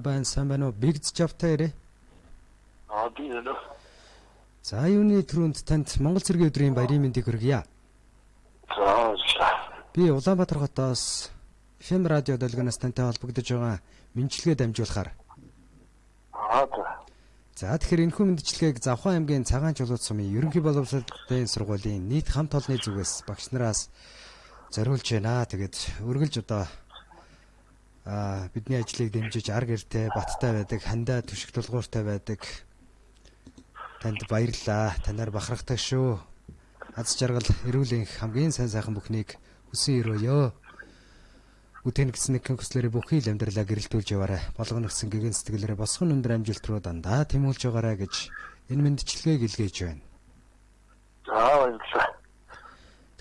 Байна сайн байна уу? Big Job-тай ирээ. Би нэ. За юуны түрүүнд танд Монгол цэргийн өдрийн баярын мэндийг хүргье. За. Би Улаанбаатар хотоос FM радио долгиноос тантай холбогдож байгаа мэндчилгээ дамжуулахаар. За тэгэхээр энэхүү мэндчилгээг Завхан аймгийн Цагаан чулуут сумын ерөнхий боловсролын сургуулийн нийт хамт олонны зүгээс багш нараас зориулж байна. Тэгээд үргэлж одоо бидний ажлыг дэмжиж арга эртэй, баттай байдаг, хандаа түшиг тулгууртай байдаг. Танд баярлалаа. Танаар бахархдаг шүү. Аз жаргал эрүүл энх хамгийн сайн сайхан бүхнийг хүсэн өрөөё. Үтэн гэсэн нэг хүслээрээ бүхий л амьдралаа гэрэлтүүлж яваарай. Болгоно гэсэн гэгэн сэтгэлээрээ босгон өндөр амжилт руу дандаа тэмүүлж байгаарай гэж энэ мэндчилгээг илгээж байна. За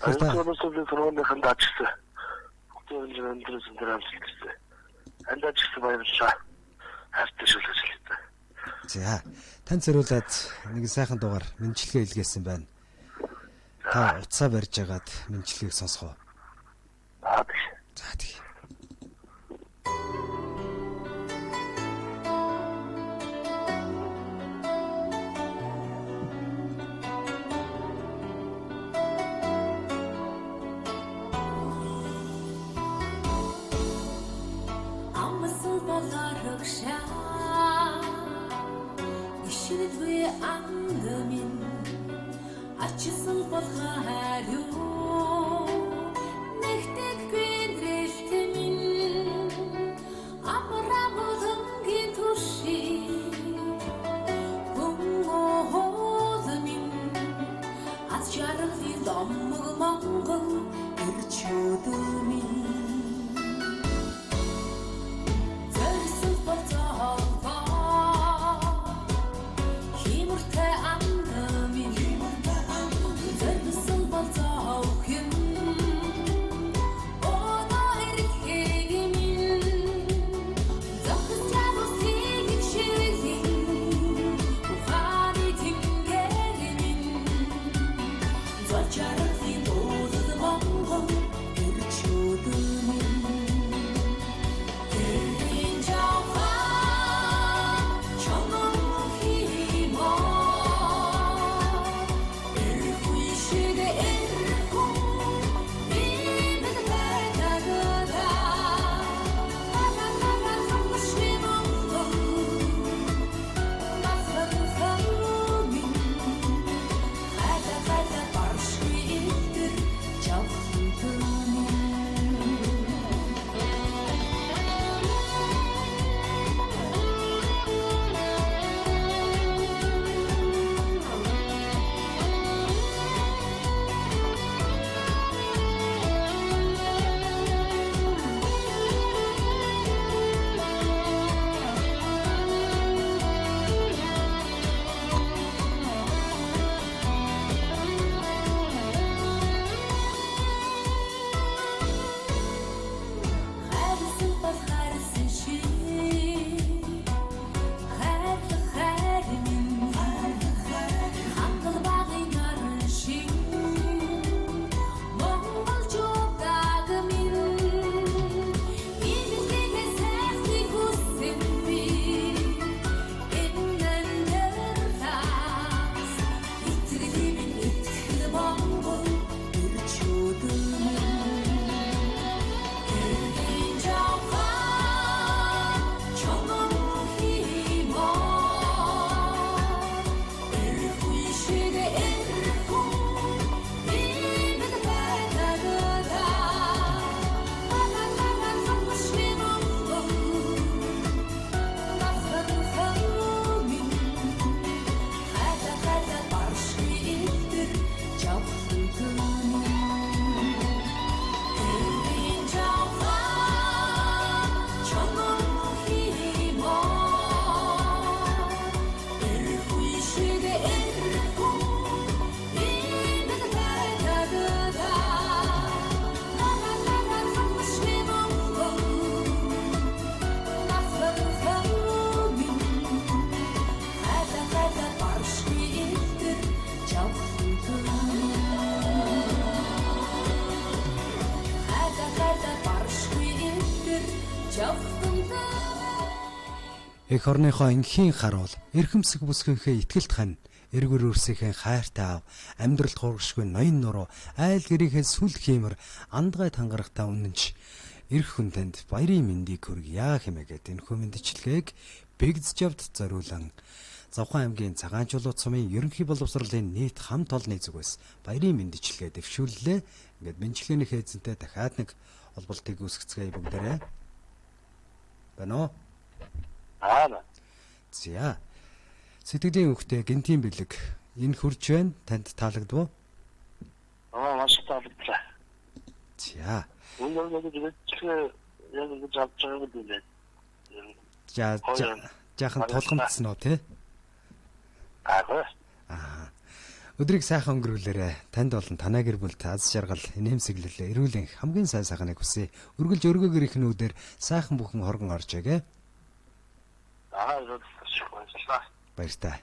баярлалаа. Өөрөөсөө төрөөнийхэн дажсан. Бүгд өндөр өндөр амжилттай. Андажсан баярлалаа. Хайртай шүлжлээ. За танд зориулаад нэг сайхан дугаар мэндчилгээ илгээсэн байна. Та уцаа барьж агаад мэндчилгээг сонсгоо. За тийм. Ачсан болхариу нэгдэг гэндрэлтэн амрамолонгийн турши бумоолмин аз жаргалын домог монгол ирчүүдүмин зэрсэн болцоо химуртай андамин Oh Эх орныхоо инхийн харуул, эрхэмсэг бүсгийнхээ итгэлт хань, эргэр үрсийнхээ хайртай аав, амьдралд хууршгүй ноён нуруу, айл гэрийнхээ сүл хиймэр, андгай тангарахтаа үнэнч эрх хүн танд баярын мэндийг хүргье хэмээгээд энэ хүмүндчлэгийг Бэгдсжавд зориулан Завхан аймгийн Цагаан чулуу цумын ерөнхий боловсролын нийт хамт олонны зүгээс баярын мэндчлэгээ дэвшүүллээ. Ингээд мэндчлэгээний хээзэнтэй дахиад нэг холболтыг үүсгэцгээе бүгдээрээ. Бано. За. Сэтгэлийн хөвгтэй гинтийн бэлэг энэ хурж байна. Танд таалагдв уу? Маш таалагдлаа. За. Өнөөдөр яг ингэж авч байгаа гэдэг юм. Жаахан тулгамдсан уу те? Өдрийг сайхан өнгөрүүлээрэ. Танд болон танай гэр бүлд аз жаргал, инээмсэглэл, эрүүл энх хамгийн сайн сайхныг хүсье. Үргэлж өргөөгөр ихнүүдээр сайхан бүхэн хоргон орж игээ. Баярлалаа. Баяртай.